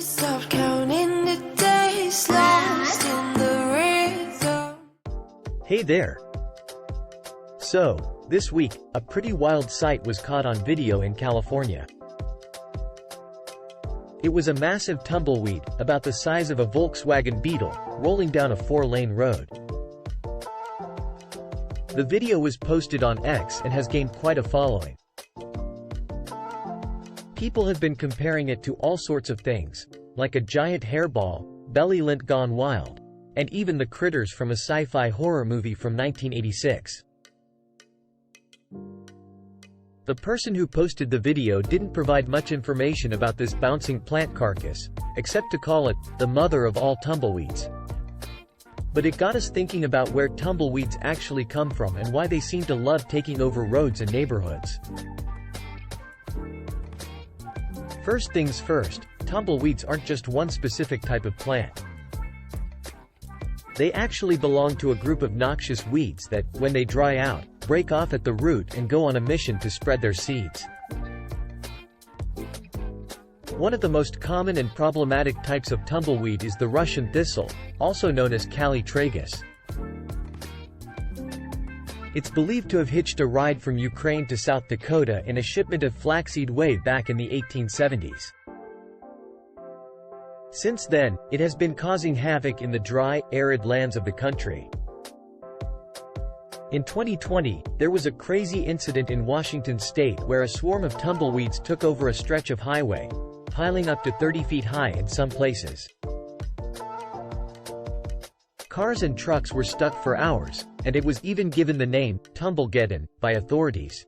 Stop counting the days lost in the rhythm. Hey there! So, this week, a pretty wild sight was caught on video in California. It was a massive tumbleweed, about the size of a Volkswagen Beetle, rolling down a 4-lane road. The video was posted on X and has gained quite a following. People have been comparing it to all sorts of things, like a giant hairball, belly lint gone wild, and even the critters from a sci-fi horror movie from 1986. The person who posted the video didn't provide much information about this bouncing plant carcass, except to call it the mother of all tumbleweeds. But it got us thinking about where tumbleweeds actually come from and why they seem to love taking over roads and neighborhoods. First things first, tumbleweeds aren't just one specific type of plant. They actually belong to a group of noxious weeds that, when they dry out, break off at the root and go on a mission to spread their seeds. One of the most common and problematic types of tumbleweed is the Russian thistle, also known as Cali tragus. It's believed to have hitched a ride from Ukraine to South Dakota in a shipment of flaxseed way back in the 1870s. Since then, it has been causing havoc in the dry, arid lands of the country. In 2020, there was a crazy incident in Washington state where a swarm of tumbleweeds took over a stretch of highway, piling up to 30 feet high in some places. Cars and trucks were stuck for hours, and it was even given the name, Tumblegeddon, by authorities.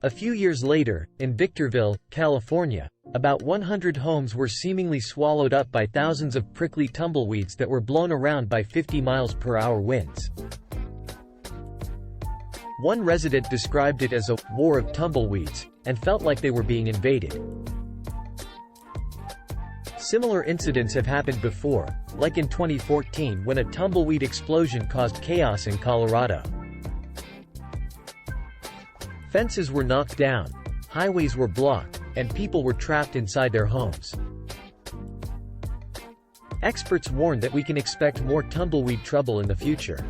A few years later, in Victorville, California, about 100 homes were seemingly swallowed up by thousands of prickly tumbleweeds that were blown around by 50 miles per hour winds. One resident described it as a war of tumbleweeds, and felt like they were being invaded. Similar incidents have happened before, like in 2014 when a tumbleweed explosion caused chaos in Colorado. Fences were knocked down, highways were blocked, and people were trapped inside their homes. Experts warn that we can expect more tumbleweed trouble in the future.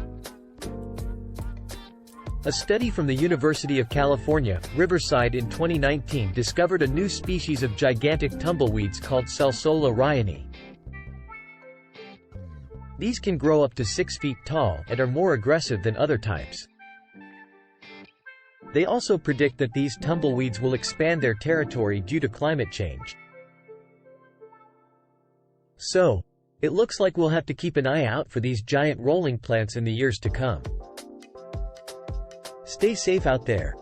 A study from the University of California, Riverside in 2019 discovered a new species of gigantic tumbleweeds called Salsola ryani. These can grow up to 6 feet tall and are more aggressive than other types. They also predict that these tumbleweeds will expand their territory due to climate change. So, it looks like we'll have to keep an eye out for these giant rolling plants in the years to come. Stay safe out there.